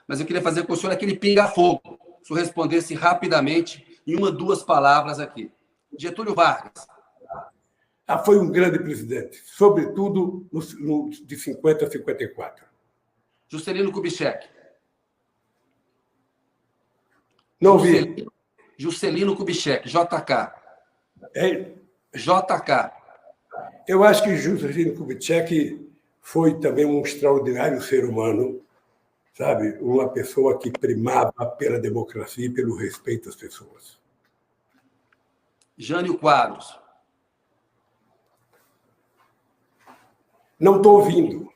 mas eu queria fazer com o senhor aquele pinga-fogo. Se o senhor respondesse rapidamente, em uma, duas palavras aqui. Getúlio Vargas. Foi um grande presidente, sobretudo de 50 a 54. Juscelino Kubitschek. Não vi. Juscelino Kubitschek, JK. JK. Eu acho que Juscelino Kubitschek foi também um extraordinário ser humano, sabe? Uma pessoa que primava pela democracia e pelo respeito às pessoas. Jânio Quadros. Não estou ouvindo.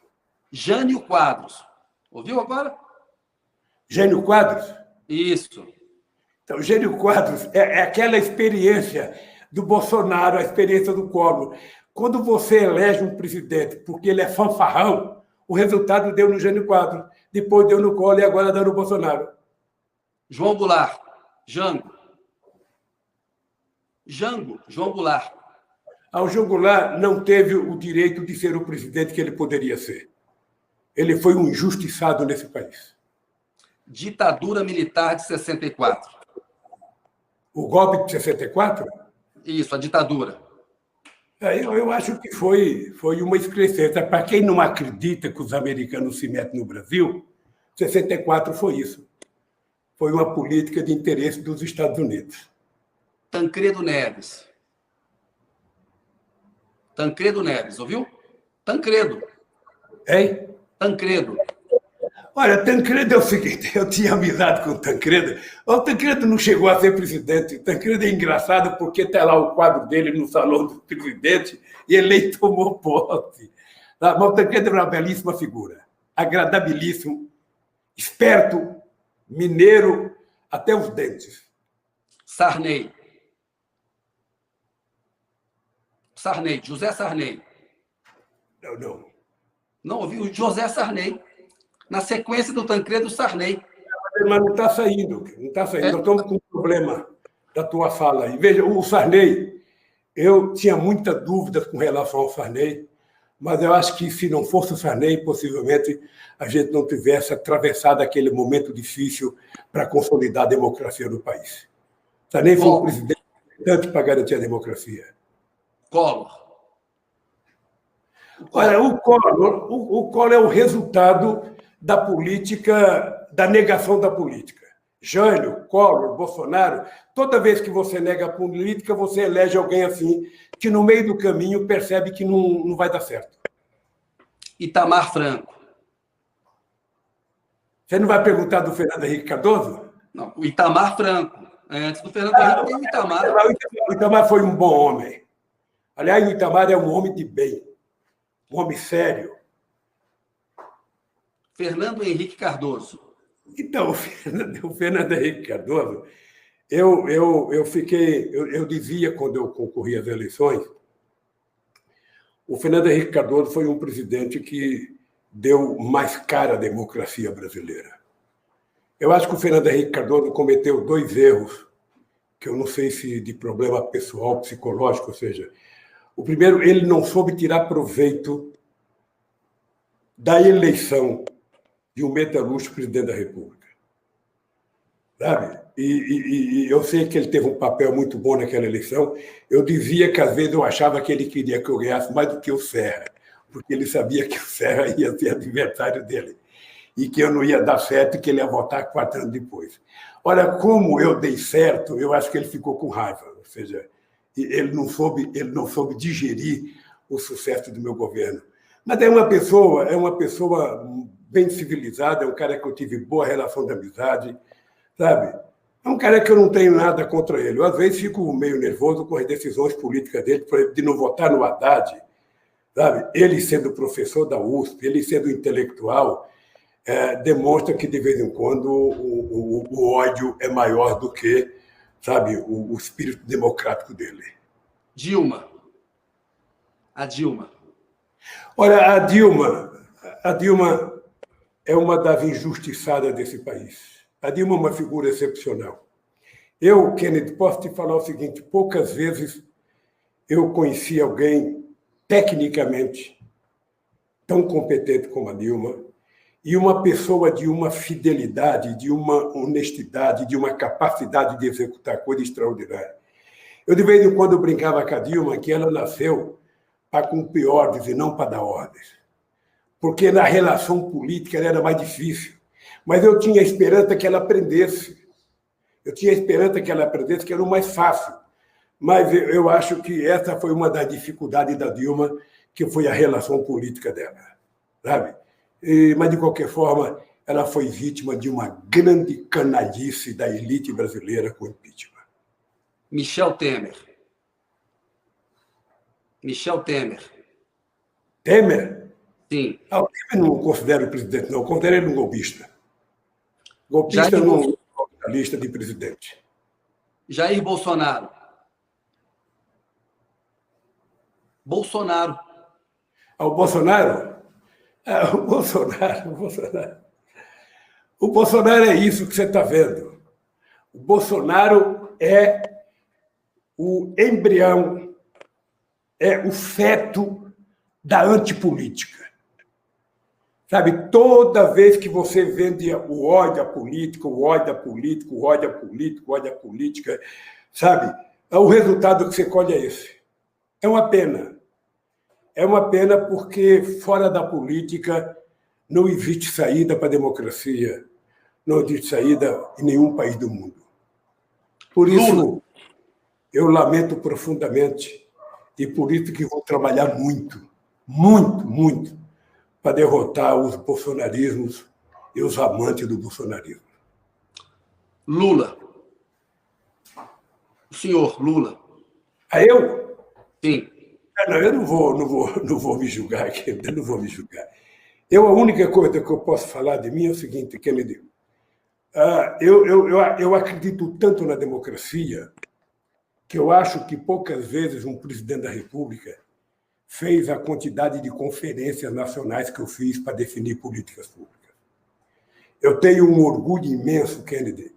Jânio Quadros. Ouviu agora? Jânio Quadros? Isso. Então, Jânio Quadros é aquela experiência do Bolsonaro, a experiência do Collor. Quando você elege um presidente porque ele é fanfarrão, o resultado deu no Jânio Quadros, depois deu no Collor e agora deu no Bolsonaro. João Goulart. Jango. João Goulart. O João Goulart não teve o direito de ser o presidente que ele poderia ser. Ele foi um injustiçado nesse país. Ditadura militar de 64. O golpe de 64? Isso, a ditadura. Eu acho que foi uma excrescência. Para quem não acredita que os americanos se metem no Brasil, 64 foi isso. Foi uma política de interesse dos Estados Unidos. Tancredo Neves. Tancredo Neves, ouviu? Tancredo. Hein? Tancredo. Olha, Tancredo é o seguinte, eu tinha amizade com o Tancredo. O Tancredo não chegou a ser presidente. O Tancredo é engraçado porque está lá o quadro dele no salão do presidente e ele nem tomou posse. Mas o Tancredo é uma belíssima figura, agradabilíssimo, esperto, mineiro, até os dentes. Sarney. José Sarney. Não. Não ouviu? José Sarney. Na sequência do Tancredo, Sarney. Mas não está saindo. Nós estamos com um problema da tua fala aí. Veja, o Sarney, eu tinha muita dúvida com relação ao Sarney, mas eu acho que se não fosse o Sarney, possivelmente a gente não tivesse atravessado aquele momento difícil para consolidar a democracia no país. Sarney foi um presidente importante para garantir a democracia. Collor. Olha, o Collor é o resultado da política, da negação da política. Jânio, Collor, Bolsonaro, toda vez que você nega a política, você elege alguém assim, que no meio do caminho percebe que não vai dar certo. Itamar Franco. Você não vai perguntar do Fernando Henrique Cardoso? Não, o Itamar Franco. Antes do Fernando Henrique tem o Itamar. O Itamar foi um bom homem. Aliás, o Itamar é um homem de bem, um homem sério. Fernando Henrique Cardoso. Então, o Fernando Henrique Cardoso, eu dizia quando eu concorri às eleições, o Fernando Henrique Cardoso foi um presidente que deu mais cara à democracia brasileira. Eu acho que o Fernando Henrique Cardoso cometeu 2 erros, que eu não sei se de problema pessoal, psicológico, ou seja, o primeiro, ele não soube tirar proveito da eleição de um metalúrgico presidente da República. Sabe? E eu sei que ele teve um papel muito bom naquela eleição. Eu dizia que, às vezes, eu achava que ele queria que eu ganhasse mais do que o Serra, porque ele sabia que o Serra ia ser adversário dele e que eu não ia dar certo e que ele ia votar 4 anos depois. Olha, como eu dei certo, eu acho que ele ficou com raiva. Ou seja, ele não soube digerir o sucesso do meu governo. Mas é uma pessoa bem civilizada, é um cara que eu tive boa relação de amizade, sabe? É um cara que eu não tenho nada contra ele. Eu, às vezes, fico meio nervoso com as decisões políticas dele, por exemplo, de não votar no Haddad, sabe? Ele sendo professor da USP, ele sendo intelectual, demonstra que, de vez em quando, o ódio é maior do que, sabe, o espírito democrático dele. Dilma. A Dilma. Olha, a Dilma é uma das injustiçadas desse país. A Dilma é uma figura excepcional. Eu, Kennedy, posso te falar o seguinte, poucas vezes eu conheci alguém tecnicamente tão competente como a Dilma e uma pessoa de uma fidelidade, de uma honestidade, de uma capacidade de executar coisa extraordinária. Eu, de vez em quando, brincava com a Dilma que ela nasceu para cumprir ordens e não para dar ordens. Porque na relação política ela era mais difícil. Mas eu tinha esperança que ela aprendesse. Eu tinha esperança que ela aprendesse, que era o mais fácil. Mas eu acho que essa foi uma das dificuldades da Dilma, que foi a relação política dela, sabe? Mas, de qualquer forma, ela foi vítima de uma grande canalice da elite brasileira com o impeachment. Michel Temer. Michel Temer. Temer? Sim. O Temer não considero o presidente, não. Eu considero ele um golpista. Golpista não é na lista de presidente. Jair Bolsonaro. Bolsonaro. O Bolsonaro? O Bolsonaro é isso que você está vendo. O Bolsonaro é o embrião, é o feto da antipolítica. Sabe, toda vez que você vende o ódio à política, o ódio à política, o ódio à política, o ódio à política, sabe, o resultado que você colhe é esse. É uma pena. É uma pena porque, fora da política, não existe saída para a democracia, não existe saída em nenhum país do mundo. Por isso, eu lamento profundamente e por isso que vou trabalhar muito, muito, muito, para derrotar os bolsonarismos e os amantes do bolsonarismo. Lula. O senhor, Lula. Eu? Sim. Não, eu não vou me julgar aqui, eu não vou me julgar. A única coisa que eu posso falar de mim é o seguinte, Kennedy. Eu acredito tanto na democracia que eu acho que poucas vezes um presidente da República fez a quantidade de conferências nacionais que eu fiz para definir políticas públicas. Eu tenho um orgulho imenso, Kennedy,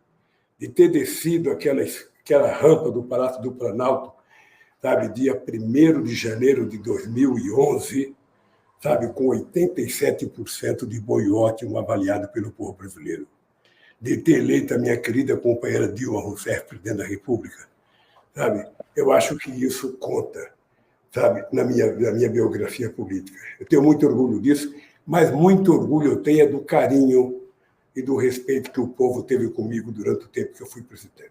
de ter descido aquela rampa do Palácio do Planalto, sabe, dia 1º de janeiro de 2011, sabe, com 87% de boiótimo avaliado pelo povo brasileiro. De ter eleito a minha querida companheira Dilma Rousseff, presidente da República, sabe? Eu acho que isso conta, sabe, na minha biografia política. Eu tenho muito orgulho disso, mas muito orgulho eu tenho do carinho e do respeito que o povo teve comigo durante o tempo que eu fui presidente.